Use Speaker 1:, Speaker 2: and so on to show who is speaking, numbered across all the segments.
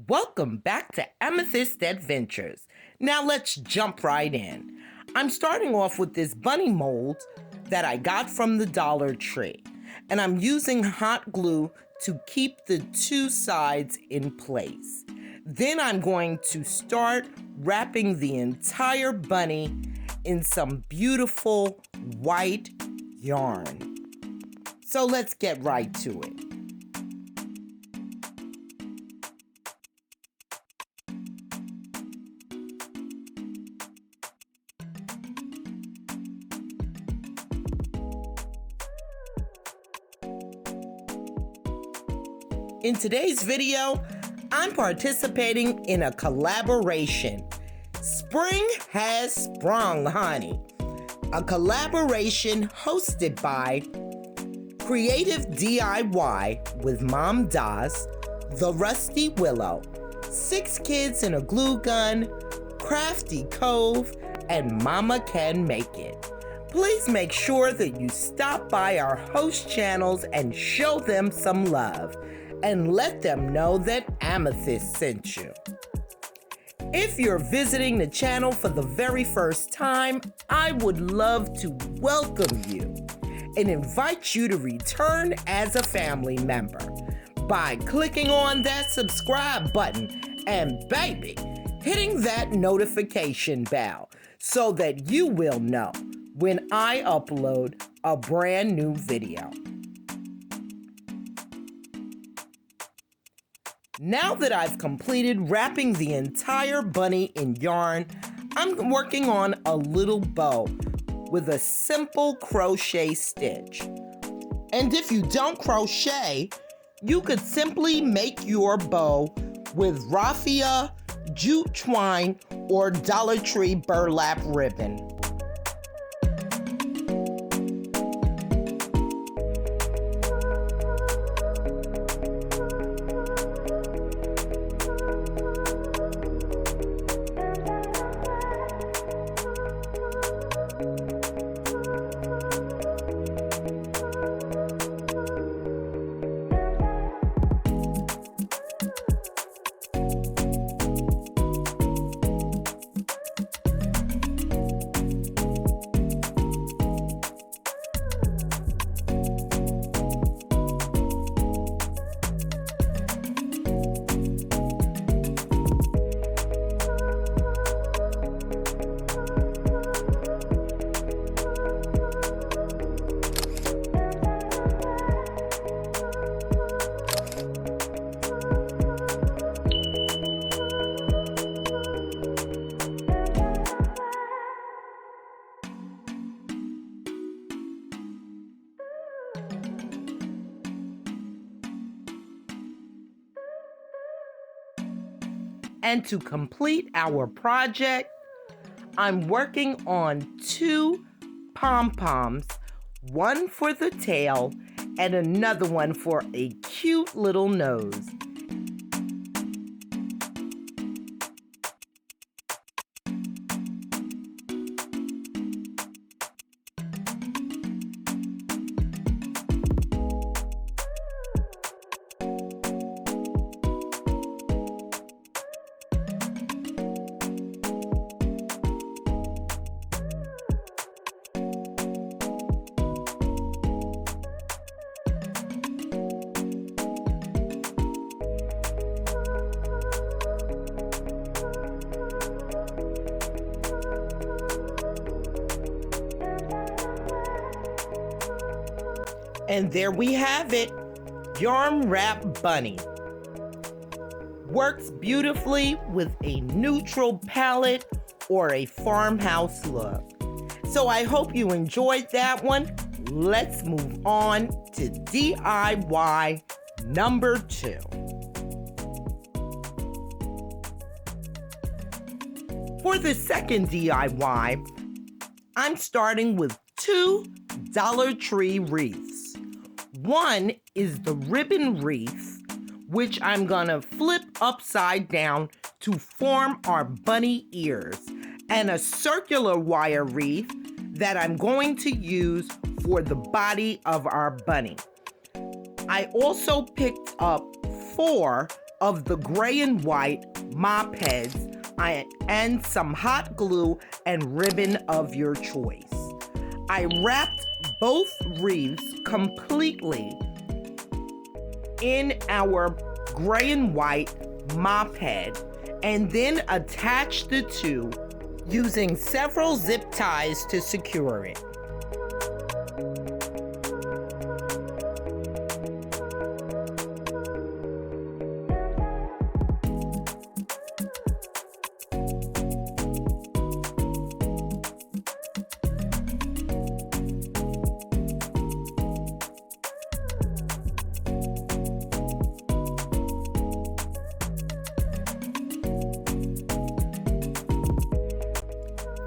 Speaker 1: Welcome back to Amethyst Adventures. Now let's jump right in. I'm starting off with this bunny mold that I got from the Dollar Tree, and I'm using hot glue to keep the two sides in place. Then I'm going to start wrapping the entire bunny in some beautiful white yarn. So let's get right to it. In today's video, I'm participating in a collaboration. Spring has sprung, honey. A collaboration hosted by Creative DIY with Mom Das, The Rusty Willow, 6 Kids and a Glue Gun, Crafty Cove, and Mama Can Make It. Please make sure that you stop by our host channels and show them some love, and let them know that Amethyst sent you. If you're visiting the channel for the very first time, I would love to welcome you and invite you to return as a family member by clicking on that subscribe button and, baby, hitting that notification bell so that you will know when I upload a brand new video. Now that I've completed wrapping the entire bunny in yarn, I'm working on a little bow with a simple crochet stitch. And if you don't crochet, you could simply make your bow with raffia, jute twine, or Dollar Tree burlap ribbon. And to complete our project, I'm working on 2 pom-poms, one for the tail and another one for a cute little nose. And there we have it, yarn wrap bunny. Works beautifully with a neutral palette or a farmhouse look. So I hope you enjoyed that one. Let's move on to DIY number 2. For the second DIY, I'm starting with 2 Dollar Tree wreaths. One is the Ribbon Wreath, which I'm gonna flip upside down to form our bunny ears, and a circular wire wreath that I'm going to use for the body of our bunny. I also picked up 4 of the gray and white Mopheads and some hot glue and ribbon of your choice. I wrapped both wreaths completely in our gray and white Mophead and then attached the two using several zip ties to secure it.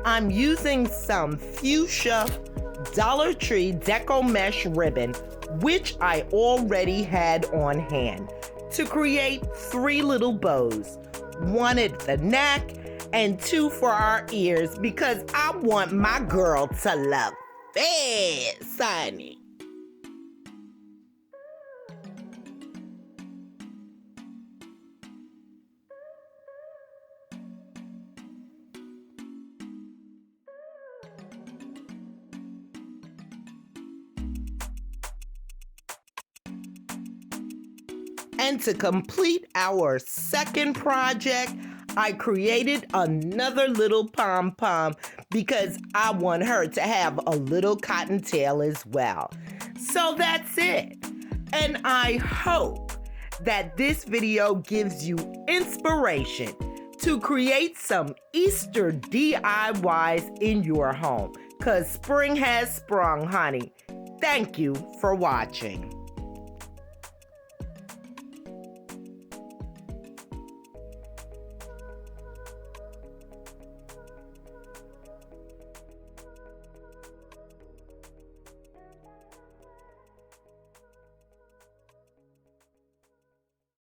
Speaker 1: I'm using some fuchsia Dollar Tree Deco Mesh ribbon, which I already had on hand, to create 3 little bows, 1 at the neck and 2 for our ears because I want my girl to love it, Sonny. And to complete our second project, I created another little pom-pom because I want her to have a little cottontail as well. So that's it. And I hope that this video gives you inspiration to create some Easter DIYs in your home, because spring has sprung, honey. Thank you for watching.